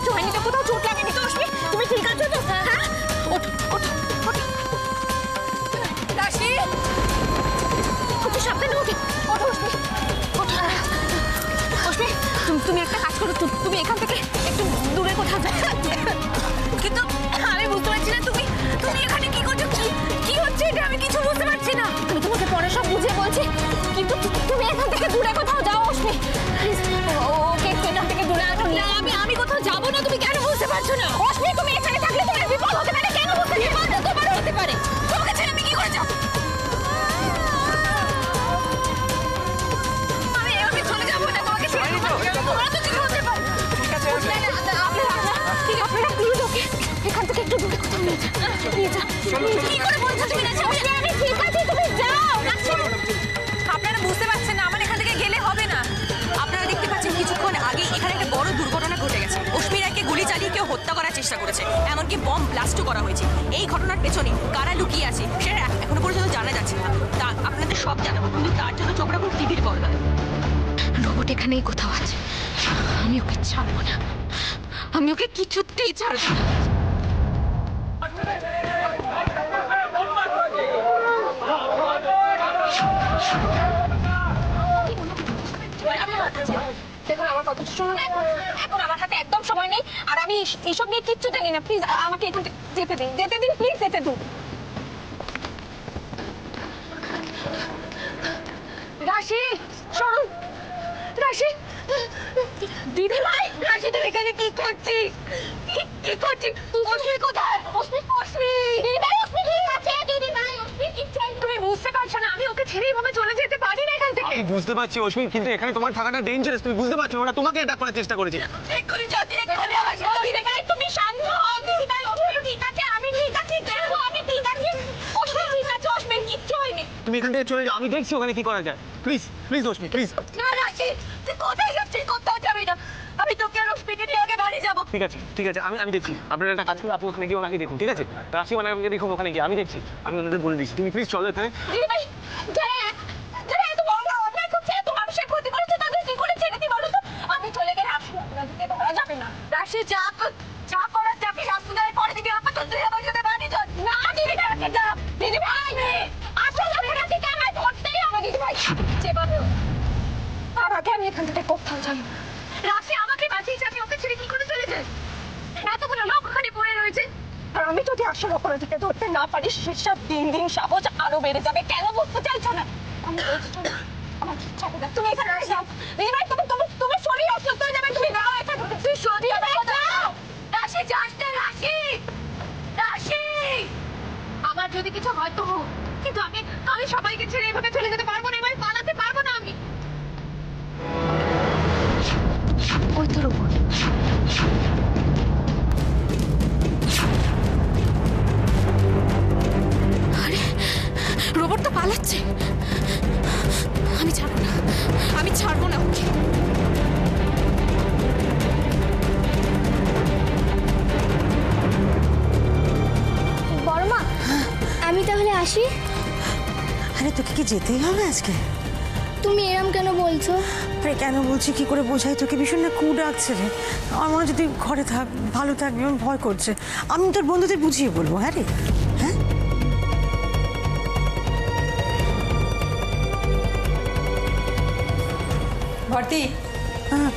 কিছু হয়নি তো? কোথাও চোট লাগেনি তো অশ্মি? তুমি ঠিক আছো তো? হ্যাঁ, ওঠো ওঠো ওঠো। রাশি, একটু সাবধানে ওঠো। ওঠো অশ্মি, ওঠো। অশ্মি, তুমি একটা কাজ করো, তুমি এখান থেকে একটু দূরে কোথাও যাও। কিন্তু আমি বুঝতে পারছি না তুমি এখানে কি করছো? কি হচ্ছে এটা? আমি কিছু বুঝতে পারছি না। আমি তোমাকে পরে সব বুঝিয়ে বলছি, কিন্তু তুমি এখান থেকে দূরে কোথাও যাও অশ্মি। ওকে এখান থেকে দূরে আনো। না, আমি কোথাও যাবো না। তুমি কেন বুঝতে পারছো না? অশ্মি, তুমি এখানে থাকলে তোমার বিপদ হতে পারে। কেন বুঝতে পারছো? তোমারও হতে পারে। তোমাকে ছেড়ে আমি কি করে যাবো? আমি চলে যাবো না, তোমাকে ছেড়ে তোমার তো কিছু হতে পারে। ঠিক আছে, আপনারা প্লিজ ওকে এখান থেকে একটু দূরে কোথাও নিয়ে যান। কি করে বলছো তুমি? না, আমি ঠিক আছে, তুমি যাও। আপনারা বুঝতে পারছেন না, আমার এখান থেকে গেলে হবে না। আপনারা দেখতে পাচ্ছেন কিছুক্ষণ আগে এখানে একটা বড় দুর্ঘটনা ঘটে গেছে। অশ্মিরাকে গুলি চালিয়ে কেউ হত্যা করার চেষ্টা করেছে, এমনকি বম ব্লাস্টও করা হয়েছে। এই ঘটনার পেছনে কারা লুকিয়ে আছে সেটা এখনো পর্যন্ত জানা যাচ্ছে না। তা আপনাদের সব জানাবো, কিন্তু তার জন্য চোখ রাখুন টিভির পর্দা। রোবট এখানেই কোথাও আছে। আমি ওকে ছাড়বো না, আমি ওকে কিছুতেই ছাড়বো না। দেখুন, আমার কথাটা শুনুন। এখন আমার হাতে একদম সময় নেই, আর আমি এইসব নিয়ে কিচ্ছু জানি না। প্লিজ আমাকে এখান থেকে যেতে দিন, প্লিজ যেতে দিন। রাশি, শুনুন। রাশি, দিদি ভাই, রাশি তুমি এখানে কি করছিস? কি করছিস? অশ্মি কোথায়? অশ্মি দিদি ভাই, অশ্মি ঠিক আছে? দিদি ভাই, অশ্মি ঠিক আছে? তুমি বুঝতে পারছো না, আমি ওকে ছেড়ে এইভাবে চলে যেতে পারি না এখান থেকে। আমি বুঝতে পারছি অশ্মি, কিন্তু এখানে তোমার থাকাটা ডেঞ্জারাস। তুমি বুঝতে পারছো? ওরা তোমাকে অ্যাটাক করার চেষ্টা করেছে। এক্ষুনি যদি এখানে আসো, দিদি ভাই তুমি শান্ত হও। দিদি ভাই, অশ্মি ঠিক আছে, আমি ঠিক আছি। দেখো আমি ঠিক আছি। অশ্মি ঠিক আছে, অশ্মি কিচ্ছু হয়নি। তুমি এখান থেকে চলে যাও, আমি দেখছি ওখানে কি করা যায়। Please please Ashmi, please. না রাশি, তুই কোথায় যাচ্ছিস? কোথাও যাবি না। আমি তোকে আর অশ্মিকে নিয়ে আগে বাড়ি যাবো। ঠিক আছে ঠিক আছে, আমি দেখছি। আপনারা একটা কাজ করুন, আপনি ওখানে গিয়ে ওনাকে দেখুন, ঠিক আছে? রাশি ওনাকে দেখুন ওখানে গিয়ে, আমি দেখছি। আমি ওনাদের বলে দিচ্ছি, তুমি প্লিজ চলো এখানে। দিদি ভাই, যারা এত বড় অন্যায় করছে, এত মানুষের ক্ষতি করেছে, তাদের কি করে ছেড়ে দিই বলো তো? আমি চলে গেলে আপনাদেরকে তোমরা যাবে না। রাশি, যা করার যাবি রাস্তায় পরে দিবি। আপাতত তুই আমার সাথে বাড়ি চল। না দিদি ভাই, আমাকে যা। দিদি ভাই, আসলে আপনারা দিকে আমায় ধরতেই হবে দিদি ভাই। যেভাবে তার আগে আমি এখান থেকে কোথাও যাই না। রাশি আমাকে বাঁচিয়েছে, আমি ওকে ছেড়ে কি করে চলে যাই? এতগুলো লোক ওখানে পড়ে রয়েছে, আর আমি যদি আসলে ওখানে থেকে ধরতে না পারি, সেসব দিন দিন সাহস আরো বেড়ে যাবে। কেন বুঝতে চাইছো না? আমি বলছি শোনো, আমার ইচ্ছা হবে না। তুমি এখানে আসো। দিদি ভাই, তুমি শরীর অসুস্থ হয়ে যাবে। তুমি দাও এখানে। তুই শরীর দাও। রাশি, যাস না রাশি। রাশি, আমার যদি কিছু হয় তো, কিন্তু আমি সবাইকে ছেড়ে এভাবে চলে যেতে পারবো না। এভাবে পালাতে পারবো না আমি। ওই তো রোবট। আরে, রোবট তো পালাচ্ছে। আমি ছাড়বো না ওকে। বড়মা, আমি তাহলে আসি? আরে তোকে কি যেতেই হবে আজকে? তুমি এরম কেন বলছো? আরে কেন বলছি, কি করে বোঝাই তোকে? ভীষণ না কু ডাকছে রে। আমার মনে হয় যদি ঘরে থাক, ভালো থাকবি। আমার ভয় করছে। আমি তোর বন্ধুদের বুঝিয়ে বলবো। হ্যাঁ রে, হ্যাঁ। ভর্তি, হ্যাঁ,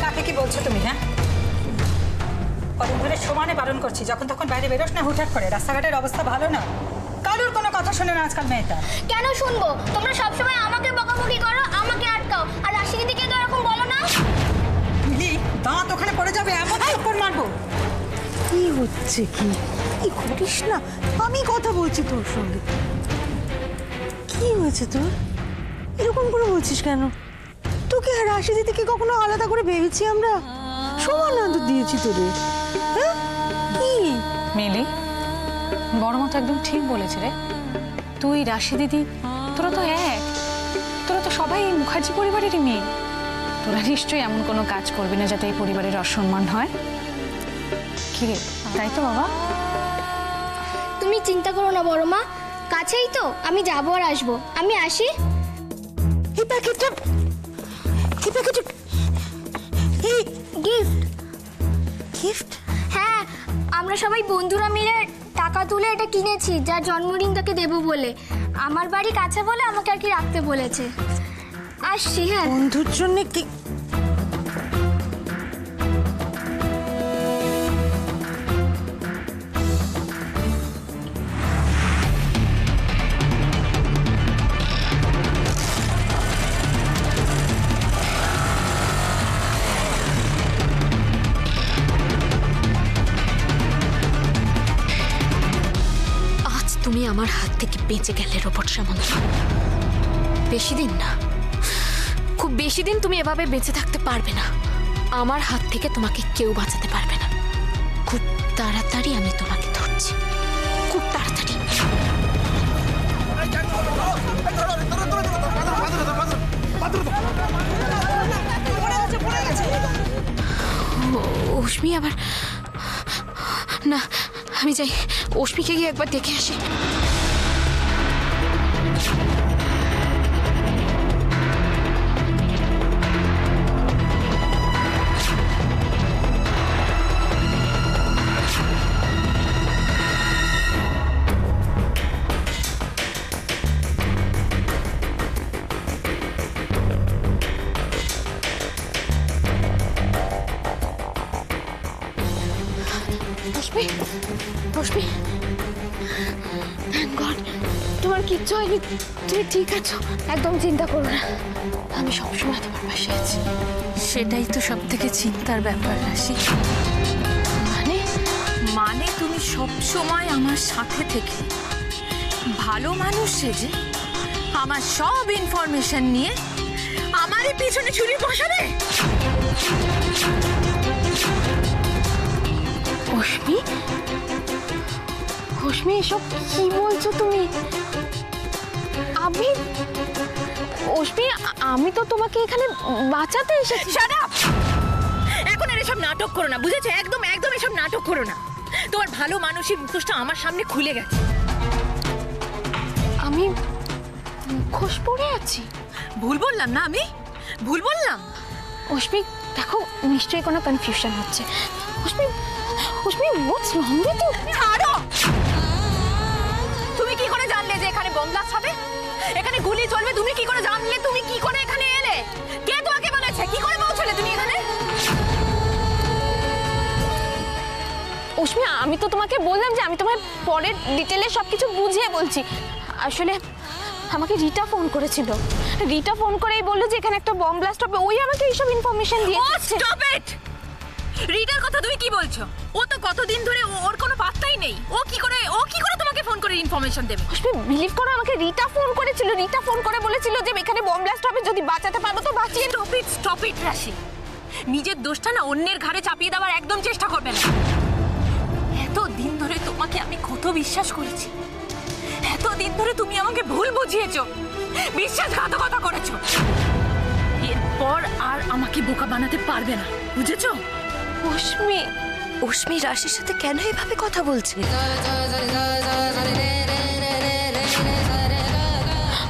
কাকে কি বলছো তুমি? হ্যাঁ, কদিন ধরে সমানে বারণ করছি, যখন তখন বাইরে বেরোস না হুটহাট করে। রাস্তাঘাটের অবস্থা ভালো না, কারোর কোনো কথা শোনে না আজকাল মেয়েটা। কেন শুনবো? তোমরা সবসময় আমাকে বকাবকি করো, আমাকে আটকাও, আর রাশি দিদিকে তো এরকম বলো না। মিলি, দাঁত ওখানে পড়ে যাবে, এমন থাপ্পড় মারবো। কি হচ্ছে কি? কি করিস না, আমি কথা বলছি তোর সঙ্গে। কি হয়েছে তোর? এরকম করে বলছিস কেন? তোকে আর রাশি দিদিকে কখনো আলাদা করে ভেবেছি আমরা? সমান আদর দিয়েছি তোদের। হ্যাঁ, কি? মিলি, বড় মা তো একদম ঠিক বলেছে রে। তুই, রাশি দিদি, তোরা তো এক। তোরা তো সবাই এই মুখার্জি পরিবারেরই মেয়ে। তোরা নিশ্চয়ই এমন কোনো কাজ করবি না যাতে এই পরিবারের অসম্মান হয়। কি রে, তাই তো বাবা? তুমি চিন্তা করো না বড়মা, কাছেই তো, আমি যাবো আর আসবো। আমি আসি। এই প্যাকেটটা, এই গিফট? হ্যাঁ, আমরা সবাই বন্ধুরা মিলে টাকা তুলে এটা কিনেছি, যার জন্মদিন তাকে দেবো বলে। আমার বাড়ি কাছে বলে আমাকে আর কি রাখতে বলেছে। আসছি। হ্যাঁ, বন্ধুর জন্য কি? তুমি আমার হাত থেকে বেঁচে গেলে রোবট সামন্ত। বেশি দিন না, খুব বেশি দিন তুমি এভাবে বেঁচে থাকতে পারবে না। আমার হাত থেকে তোমাকে কেউ বাঁচাতে পারবে না। খুব তাড়াতাড়ি আমি তোমাকে ধরছি, খুব তাড়াতাড়ি। অশ্মি আবার না, আমি যাই অশ্মিকে গিয়ে একবার দেখে আসি। রশ্মি, রশ্মি, থ্যাংক গড তোমার কিচ্ছু হয়নি, তুমি ঠিক আছো, একদম চিন্তা করো না, আমি সবসময় তোমার পাশে আছি। সেটাই তো সব থেকে চিন্তার ব্যাপার রাশি। মানে মানে তুমি সব সময় আমার সাথে থেকে ভালো মানুষ সেজে আমার সব ইনফরমেশন নিয়ে আমারই পিছনে ছুরি বসাবে। অশ্মি, অশ্মি, এসব কি বলছো তুমি? আমি অশ্মি, আমি তো তোমাকে এখানে বাঁচাতে এসেছি। Shut up! এখন আর এসব নাটক করো না, বুঝেছো? একদম একদম এসব নাটক করো না। তোমার ভালো মানুষের মুখোশটা আমার সামনে খুলে গেছে। আমি মুখোশ পরে আছি? ভুল বললাম না? আমি ভুল বললাম? অশ্মি দেখো, নিশ্চয়ই কোনো কনফিউশন হচ্ছে। অশ্মি, অশ্মি, হোয়াটস রং উইথ ইউ? ছাড়ো! তুমি কি করে জানলে যে এখানে বম ব্লাস্ট হবে, এখানে গুলি চলবে? তুমি কি করে জানলে? তুমি কি করে এখানে এলে? কে তোমাকে বলেছে? কি করে পৌঁছলে তুমি এখানে? অশ্মি, আমি তো তোমাকে বললাম যে আমি তোমার পরের ডিটেলে সবকিছু বুঝিয়ে বলছি। আসলে আমাকে রিটা ফোন করেছিল। রিটা ফোন করেই বললো যে এখানে একটা বম ব্লাস্ট হবে, ওই আমাকে এইসব ইনফরমেশন দিয়েছে। Stop it! রিটার কথা তুমি কি বলছো? ও তো কতদিন ধরে ওর কোনো পাত্তাই নেই। ও কি করে তোমাকে ফোন করে ইনফরমেশন দেবে? অশ্মি, বিলিভ করো, আমাকে রিটা ফোন করেছিল। রিটা ফোন করে বলেছিল যে এখানে বম ব্লাস্ট হবে, যদি বাঁচাতে পারো তো বাঁচিয়ে। স্টপ ইট রাশি! নিজের দোষটা না অন্যের ঘাড়ে চাপিয়ে দেওয়ার একদম চেষ্টা করবে না। এতদিন ধরে তোমাকে আমি কত বিশ্বাস করেছি, এতদিন ধরে তুমি আমাকে ভুল বুঝিয়েছো, বিশ্বাসঘাতকতা করেছো। এরপর আর আমাকে বোকা বানাতে পারবে না, বুঝেছো? অশ্মি, অশ্মি রাশির সাথে কেন এভাবে কথা বলছে?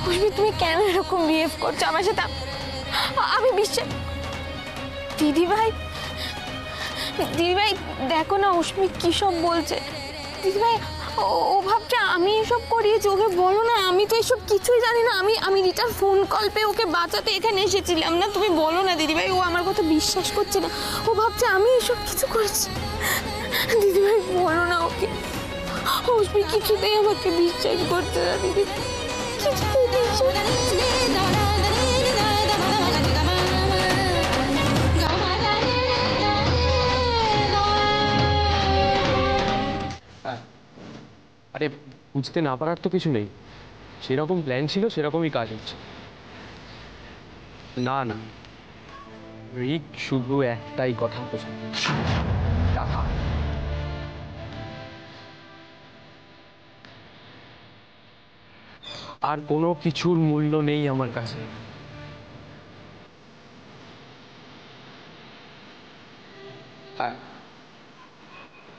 অশ্মি, তুমি কেন এরকম বিহেভ করছো আমার সাথে? আমি বিশ্বাস। দিদিভাই, দিদিভাই দেখো না অশ্মি কি সব বলছে। দিদিভাই, ও ভাবছে আমি এসব করিয়েছি। ওকে বলো না, আমি তো এসব কিছুই জানি না। আমি রিটার ফোন কল পেয়ে ওকে বাঁচাতে এখানে এসেছিলাম না। তুমি বলো না দিদিভাই, ও আমার কথা বিশ্বাস করছে না। ও ভাবছে আমি এসব কিছু করেছি। দিদিভাই বলো না ওকে। অশ্মি কিছুতেই আমাকে বিশ্বাস করছে না দিদি, কিছুতেই বিশ্বাস করছে না। আরে বুঝতে না পারার তো কিছু নেই, সেরকম প্ল্যান ছিল, সেরকমই কাজ হচ্ছে। না না, রিক শুধু একটাই কথা বলছে, টাকা। আর কোনো কিছুর মূল্য নেই আমার কাছে। হ্যাঁ,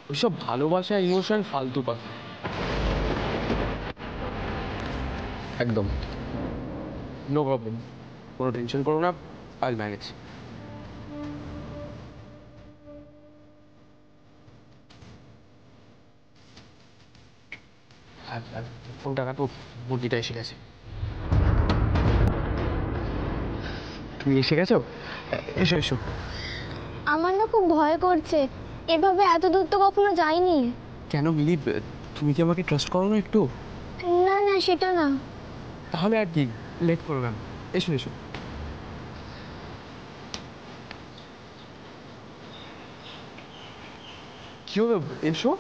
ওইসব ভালোবাসা, ইমোশন ফালতু কথা, একদম নো প্রবলেম, কোনো টেনশন করো না, আই ম্যানেজ। আর ফোনটা কাটো, বুদ্ধিটা এসে গেছে। তুমি এসে গেছো? এসো এসো। আমার না খুব ভয় করছে, এভাবে এত দূর তো কখনো যাইনি। কেন মিলি, তুমি কি আমাকে ট্রাস্ট করো না একটু? না না, সেটা না। তাহলে আর কি লেট করো কেন? এসো এসো। কি হবে? এসো।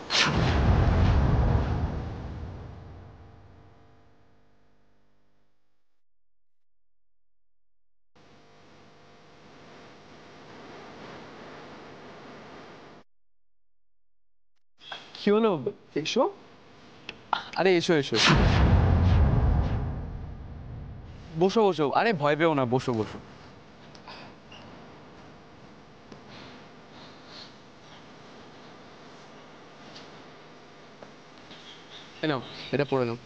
কি হলো? এসো। আরে এসো এসো এসো। বসো বসো, আরে ভয় পেও না, বসো বসো। এই নাও, এটা পড়ে নাও।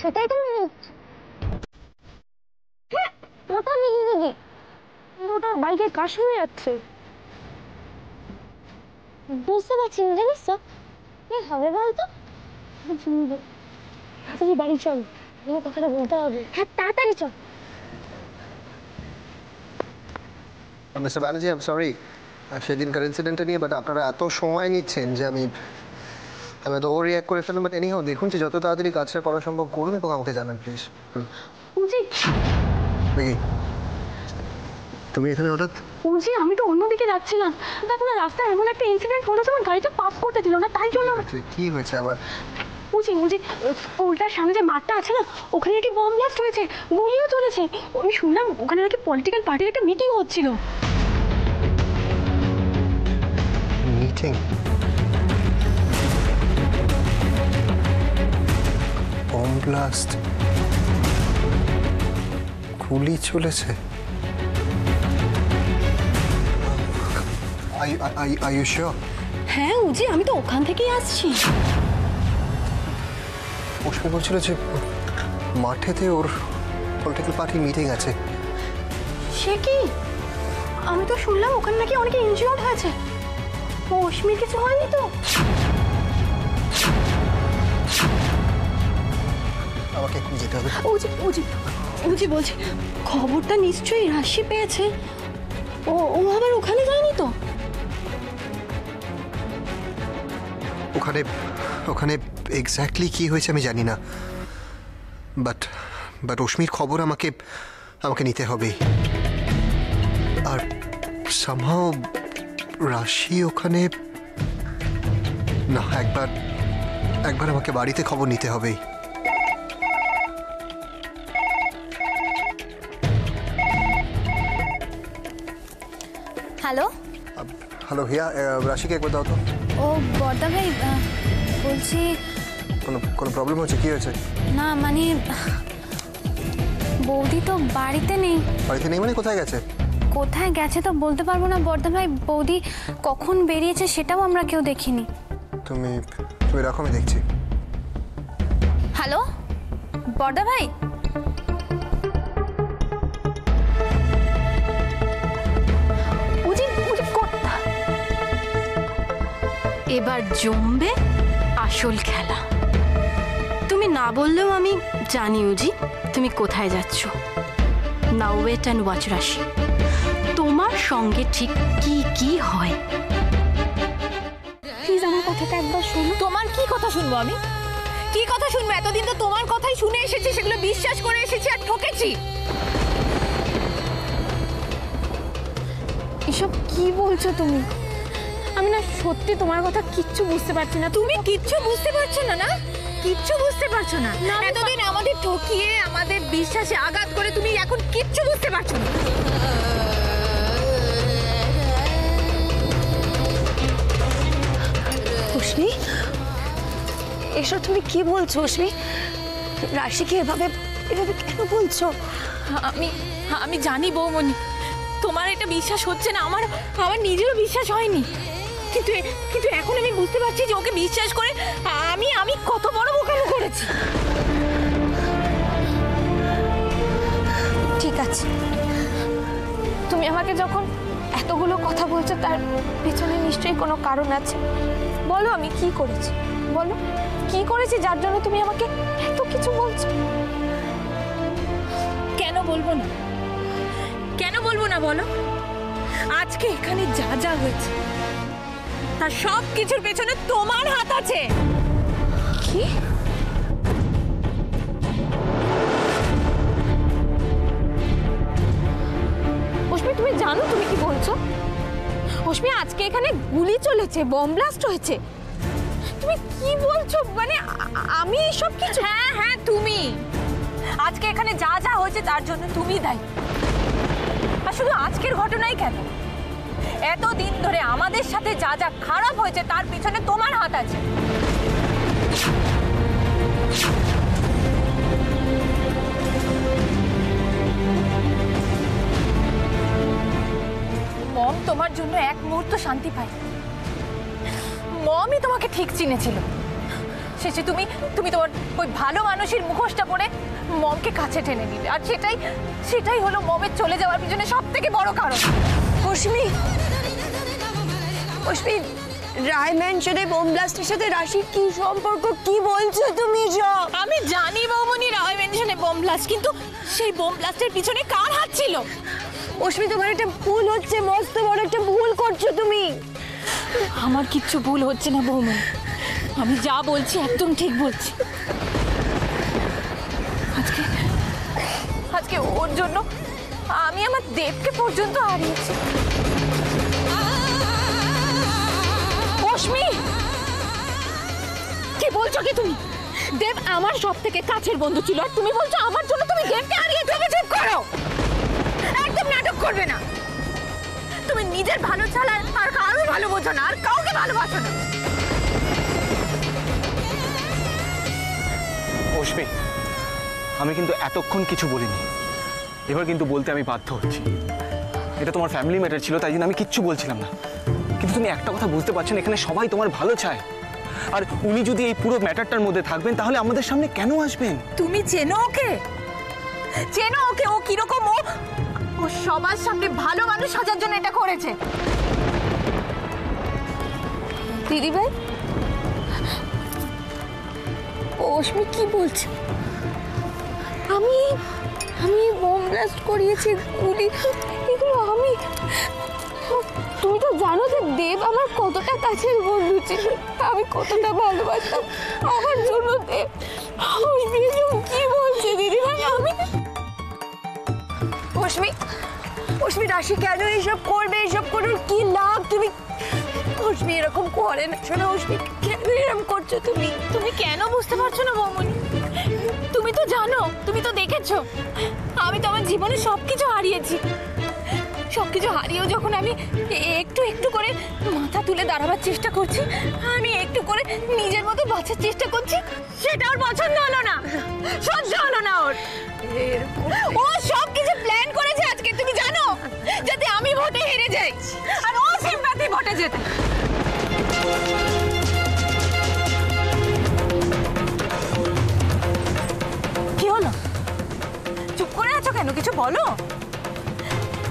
সেটাই তো মনে হচ্ছে। ওটা দিদি দিদি, ওটা বাইকে কাশ হয়ে যাচ্ছে। বুঝতে পারছি না, জানিস তো কি হবে বলতো? তুই বাড়ি চল, কথাটা বলতে হবে। হ্যাঁ তাড়াতাড়ি চল। Mister Banerjee, I am sorry সেদিনকার ইনসিডেন্টটা নিয়ে, বাট আপনারা এত সময় নিচ্ছেন যে আমি তো ওভার রিঅ্যাক্ট করে ফেললাম। বাট এনিহাও দেখুন যে যত তাড়াতাড়ি কাজটা করা সম্ভব করুন এবং আমাকে জানান প্লিজ। দেখি তুমি এখানে হঠাৎ? বুঝি আমি তো অন্যদিকে যাচ্ছিলাম, দেখো না রাস্তায় এমন একটা ইনসিডেন্ট হয়েছে, আমার গাড়িটা পাস করতে দিল না, তাই জন্য। কি হয়েছে আবার? বুঝি স্কুলটার সামনে যে মাঠটা আছে না, ওখানে একটি বম ব্লাস্ট হয়েছে, গুলিও চলেছে। আমি শুনলাম ওখানে নাকি পলিটিক্যাল পার্টির একটা মিটিং হচ্ছিল। মিটিং? বম ব্লাস্ট, গুলি চলেছে? Are you sure? হ্যাঁ উজি, আমি তো ওখান থেকেই আসছি। অশ্মি বলছিল যে মাঠেতে ওর পলিটিক্যাল পার্টির মিটিং আছে। সে কি? আমি তো শুনলাম ওখানে নাকি অনেকে ইনজিওর্ড হয়েছে। ও অশ্মির কিছু হয়নি তো? আমাকে একটু যেতে হবে। উজি উজি উজি বলছি, খবরটা নিশ্চয়ই রাশি পেয়েছে। ও ও আবার ওখানে যায়নি তো? ওখানে এক্স্যাক্টলি কি হয়েছে আমি জানি না, বাট অশ্মির খবর আমাকে নিতে হবে। আর সামহাও রাশি ওখানে না, একবার আমাকে বাড়িতে খবর নিতে হবে। হ্যালো হ্যালো হিয়া, রাশিকে একবার দাও তো। ও বর্দা ভাই, বলছি কোনো প্রবলেম হচ্ছে? কি হয়েছে? না মানে বৌদি তো বাড়িতে নেই। বাড়িতে নেই মানে কোথায় গেছে? কোথায় গেছে তো বলতে পারবো না বর্দা ভাই, বৌদি কখন বেরিয়েছে সেটাও আমরা কেউ দেখিনি। তুমি রাখো, আমি দেখছি। হ্যালো বর্দা ভাই, উজি উজি এবার জমবে আসল খেলা। তুমি না বললেও আমি জানি উজি তুমি কোথায় যাচ্ছ। নাও ওয়েট অ্যান্ড ওয়াচ রাশি, তোমার সঙ্গে ঠিক কি কি হয়। প্লিজ আমার কথাটা একবার শোনো। তোমার কি কথা শুনবো আমি? কি কথা শুনবো? এতদিন তো তোমার কথাই শুনে এসেছি, সেগুলো বিশ্বাস করে এসেছি আর ঠকেছি। এসব কি বলছো তুমি? আমি না সত্যি তোমার কথা কিচ্ছু বুঝতে পারছি না। তুমি কিচ্ছু বুঝতে পারছো না? না কিচ্ছু বুঝতে পারছো না? এতদিন আমাদের ঠকিয়ে আমাদের বিশ্বাসে আঘাত করে তুমি এখন কিচ্ছু বুঝতে পারছো না। অশ্মি, এসব তুমি কি বলছো অশ্মি? রাশিকে এভাবে এভাবে কেন বলছো? আমি জানি বৌমনি, তোমার এটা বিশ্বাস হচ্ছে না, আমার নিজেরও বিশ্বাস হয়নি, কিন্তু কিন্তু এখন আমি বুঝতে পারছি যে ওকে বিশ্বাস করে আমি কত বড় বোকামো করেছি। ঠিক আছে, তুমি আমাকে যখন এতগুলো কথা বলছো তার পেছনে নিশ্চয়ই কোনো কারণ আছে। বলো আমি কি করেছি, বলো কি করেছি যার জন্য তুমি আমাকে এত কিছু বলছো? কেন বলবো না, কেন বলবো না বলো? আজকে এখানে যা যা হয়েছে তার সব কিছুর পেছনে তোমার হাত আছে। কি? অশ্মি তুমি জানো তুমি কি বলছো? অশ্মি আজকে এখানে গুলি চলেছে, বম ব্লাস্ট হয়েছে, তুমি কি বলছো? মানে আমি সব কিছু? হ্যাঁ হ্যাঁ তুমি, আজকে এখানে যা যা হয়েছে তার জন্য তুমি দায়ী। আর শুধু আজকের ঘটনাই কেন, এতদিন ধরে আমাদের সাথে যা যা খারাপ হয়েছে তার পিছনে তোমার হাত আছে। মম তোমার জন্য এক মুহূর্ত শান্তি পায়। মমই তোমাকে ঠিক চিনেছিল। শেষে তুমি তোমার ওই ভালো মানুষের মুখোশটা পরে মমকে কাছে টেনে নিলে, আর সেটাই হলো মমের চলে যাওয়ার পিছনে সব থেকে বড় কারণ। অশ্মি, অশ্মি, রায় ম্যানশনে বোম ব্লাস্টের সাথে রাশির কি সম্পর্ক? কি বলছো তুমি সব? আমি জানি বৌমনি রায় ম্যানশনে বোম ব্লাস্ট, কিন্তু সেই বোম ব্লাস্টের পিছনে কার হাত ছিল? অশ্মি তোমার একটা ভুল হচ্ছে, মস্ত বড় একটা ভুল করছো তুমি। আমার কিচ্ছু ভুল হচ্ছে না বৌমনি, আমি যা বলছি একদম ঠিক বলছি। আজকে ওর জন্য আমি আমার দেবকে পর্যন্ত হারিয়েছি। অশ্মি, কি বলছো কি তুমি? দেব আমার সব থেকে কাছের বন্ধু ছিল, আর তুমি বলছো আমার জন্য তুমি দেবকে হারিয়ে দেবে? চুপ করো, একদম নাটক করবে না। তুমি নিজের ভালো ছাড়া আর কারোর ভালো বোঝো না, আর কাউকে ভালোবাসো না। অশ্মি, আমি কিন্তু এতক্ষণ কিছু বলিনি, এবার কিন্তু বলতে আমি বাধ্য হচ্ছি। এটা তোমার ফ্যামিলি ম্যাটার ছিল, তাই জন্য আমি কিচ্ছু বলছিলাম না। কিন্তু তুমি একটা কথা বুঝতে পারছো না, এখানে সবাই তোমার ভালো চায়, আর উনি যদি এই পুরো ম্যাটারটার মধ্যে থাকবেন তাহলে আমাদের সামনে কেন আসবেন? তুমি চেনো ওকে? চেনো ওকে? ও কিরকম? ও সবার সামনে ভালো মানুষ সাজার জন্য এটা করেছে। দিদি ভাই, অশ্মি কি বলছে? আমি বোম ব্লাস্ট করিয়েছি, গুলি, এগুলো আমি। তুমি তো জানো যে দেব আমার কতটা কাছের বন্ধু ছিল, আমি কতটা ভালোবাসতাম। আমার জন্য দেব কি বলছে দিদি ভাই? আমি অশ্মি রাশি কেন এইসব করবে? এইসব করে কি লাভ? তুমি অশ্মি এরকম করে না। শোনো অশ্মি, কেন এরকম করছো তুমি? তুমি কেন বুঝতে পারছো না বৌমনি? তুমি তো জানো, তুমি তো দেখেছো, আমি তো আমার জীবনে সবকিছু হারিয়েছি। সবকিছু হারিয়েও যখন আমি একটু একটু করে মাথা তুলে দাঁড়াবার চেষ্টা করছি, আমি একটু করে নিজের মতো বাঁচার চেষ্টা করছি, সেটা ওর পছন্দ হলো না, সহ্য হলো না ওর। ও সবকিছু প্ল্যান করেছে আজকে, তুমি জানো, যাতে আমি ভোটে হেরে যাই আর ও সিম্পাথি ভোটে যেতে। কি হলো? চুপ করে আছো কেন? কিছু বলো।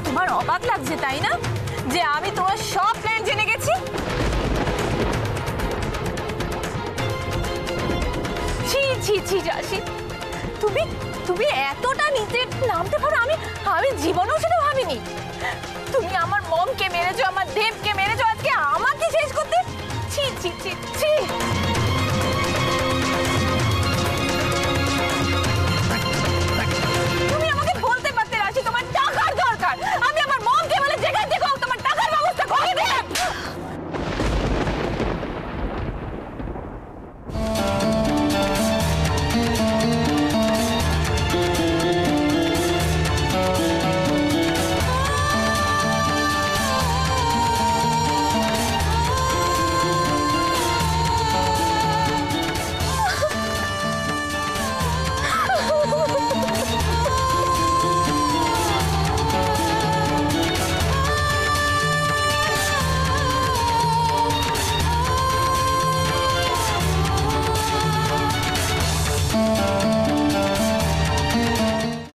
তোমার অবাক লাগছে তাই না, যে আমি তোমার সব প্ল্যান জেনে গেছি? ছি ছি ছি রাশি, তুমি এতটা নিচে নামতে পারো, আমি জীবনেও সেটা ভাবিনি। তুমি আমার মমকে মেরেছো, আমার দেবকে